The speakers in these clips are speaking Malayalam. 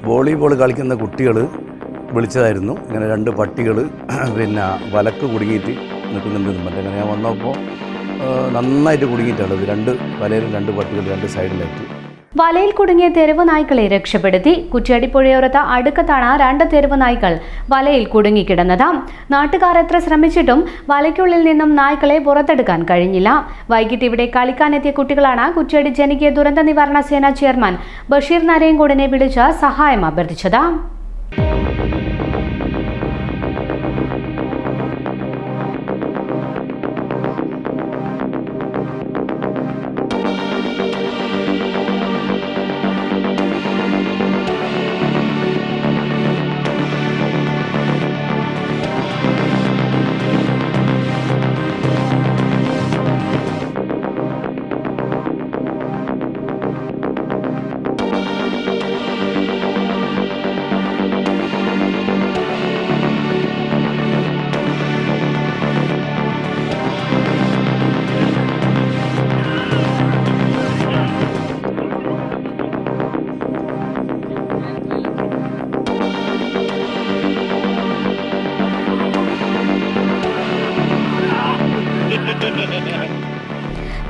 വോളിബോൾ കളിക്കുന്ന കുട്ടികൾ വിളിച്ചതായിരുന്നു. ഇങ്ങനെ 2 പട്ടികൾ പിന്നെ വലക്ക് കുടുങ്ങിയിട്ട് നിൽക്കുന്നുണ്ട്. മറ്റേ ഞാൻ വന്നപ്പോൾ നന്നായിട്ട് കുടുങ്ങിയിട്ടുള്ളത് 2 വലയിൽ 2 പട്ടികൾ 2 സൈഡിലായിട്ട്. വലയിൽ കുടുങ്ങിയ തെരുവ് നായ്ക്കളെ രക്ഷപ്പെടുത്തി. കുറ്റ്യാടി പുഴയോരത്ത് അടുക്കത്താണ് 2 തെരുവ് നായ്ക്കൾ വലയിൽ കുടുങ്ങിക്കിടന്നത്. നാട്ടുകാർ എത്ര ശ്രമിച്ചിട്ടും വലയ്ക്കുള്ളിൽ നിന്നും നായ്ക്കളെ പുറത്തെടുക്കാൻ കഴിഞ്ഞില്ല. വൈകിട്ട് ഇവിടെ കളിക്കാനെത്തിയ കുട്ടികളാണ് കുറ്റ്യാടി ജനകീയ ദുരന്ത നിവാരണ സേന ചെയർമാൻ ബഷീർ നരേങ്കോടിനെ വിളിച്ച് സഹായം അഭ്യർത്ഥിച്ചത്.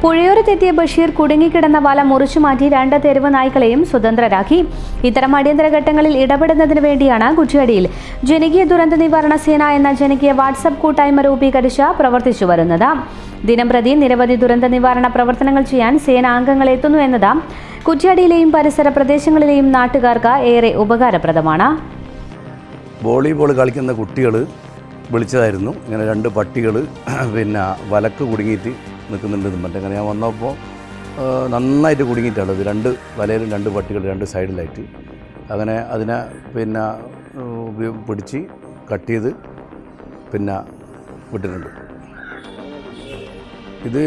പുഴയോരത്തെത്തിയ ബഷീർ കുടുങ്ങിക്കിടന്ന വല മുറിച്ചുമാറ്റി 2 തെരുവ് നായ്ക്കളെയും സ്വതന്ത്രരാക്കി. ഇത്തരം അടിയന്തര ഘട്ടങ്ങളിൽ ഇടപെടുന്നതിന് വേണ്ടിയാണ് കുറ്റ്യാടിയിൽ ജനകീയ ദുരന്ത നിവാരണ സേന എന്ന ജനകീയ വാട്സ്ആപ്പ് കൂട്ടായ്മ രൂപീകരിച്ച് പ്രവർത്തിച്ചു വരുന്നത്. ദിനംപ്രതി നിരവധി ദുരന്ത നിവാരണ പ്രവർത്തനങ്ങൾ ചെയ്യാൻ സേന അംഗങ്ങൾ എത്തുന്നു എന്നത് കുറ്റ്യാടിയിലെയും പരിസര പ്രദേശങ്ങളിലെയും നാട്ടുകാർക്ക് ഏറെ ഉപകാരപ്രദമാണ്. വോളിബോൾ കളിക്കുന്ന കുട്ടികൾ വിളിച്ചതായിരുന്നു. ഇങ്ങനെ 2 പട്ടികൾ പിന്നെ വലക്ക് കുടുങ്ങിയിട്ട് നിൽക്കുന്നുണ്ട്. മറ്റേ ഞാൻ വന്നപ്പോൾ നന്നായിട്ട് കുടുങ്ങിയിട്ടുള്ളത് 2 വലയിൽ 2 പട്ടികൾ 2 സൈഡിലായിട്ട്. അങ്ങനെ അതിനെ പിന്നെ പിടിച്ച് കട്ട് ചെയ്ത് പിന്നെ വിട്ടിട്ടുണ്ട്. ഇത്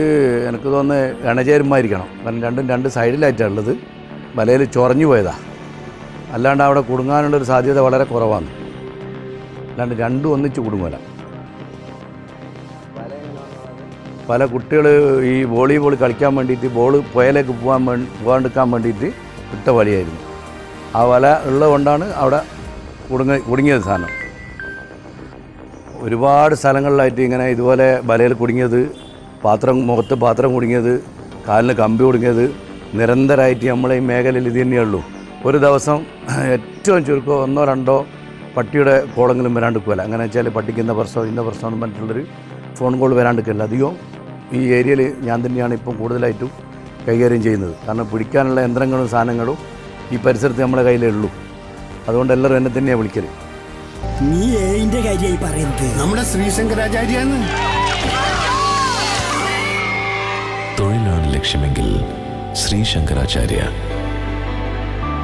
എനിക്ക് തോന്നുന്നത് ഇണചേരുമായിരിക്കണം. കാരണം 2 സൈഡിലായിട്ടുള്ളത് വലയിൽ ചൊറഞ്ഞു പോയതാണ്. അല്ലാണ്ട് അവിടെ കുടുങ്ങാനുള്ളൊരു സാധ്യത വളരെ കുറവാണ്. അല്ലാണ്ട് 2 ഒന്നിച്ച് കുടുങ്ങുമല്ല. പല കുട്ടികൾ ഈ വോളിബോൾ കളിക്കാൻ വേണ്ടിയിട്ട് ബോൾ പുഴയിലേക്ക് പോകാണ്ടിരിക്കാൻ വേണ്ടിയിട്ട് ഇട്ട വലയായിരുന്നു. ആ വല ഉള്ളതുകൊണ്ടാണ് അവിടെ കുടുങ്ങിയത് സാധനം. ഒരുപാട് സ്ഥലങ്ങളിലായിട്ട് ഇങ്ങനെ ഇതുപോലെ വലയിൽ കുടുങ്ങിയത്, മുഖത്ത് പാത്രം കുടുങ്ങിയത്, കാലിന് കമ്പി കുടുങ്ങിയത് നിരന്തരമായിട്ട് നമ്മളെ ഈ മേഖലയിൽ ഇത് തന്നെയുള്ളൂ. ഒരു ദിവസം ഏറ്റവും ചുരുക്കം 1-2 പട്ടിയുടെ കോളെങ്കിലും വരാണ്ടിരിക്കുമല്ല. അങ്ങനെ വെച്ചാൽ പട്ടിക്ക് ഇന്ന പ്രശ്നം എന്ന് പറഞ്ഞിട്ടുള്ളൊരു ഫോൺ കോൾ വരാണ്ടിരിക്കില്ല. അധികവും ഈ ഏരിയയിൽ ഞാൻ തന്നെയാണ് ഇപ്പം കൂടുതലായിട്ടും കൈകാര്യം ചെയ്യുന്നത്. കാരണം പിടിക്കാനുള്ള യന്ത്രങ്ങളും സാധനങ്ങളും ഈ പരിസരത്ത് നമ്മളെ കയ്യിലേ ഉള്ളൂ. അതുകൊണ്ട് എല്ലാവരും എന്നെ തന്നെയാണ് വിളിക്കൽ. നീ ഏതിന്റെ കാര്യമായി പറയുന്നത്? നമ്മുടെ ശ്രീശങ്കരാചാര്യാണ്. തൊഴിലാണ് ലക്ഷ്യമെങ്കിൽ ശ്രീശങ്കരാചാര്യ.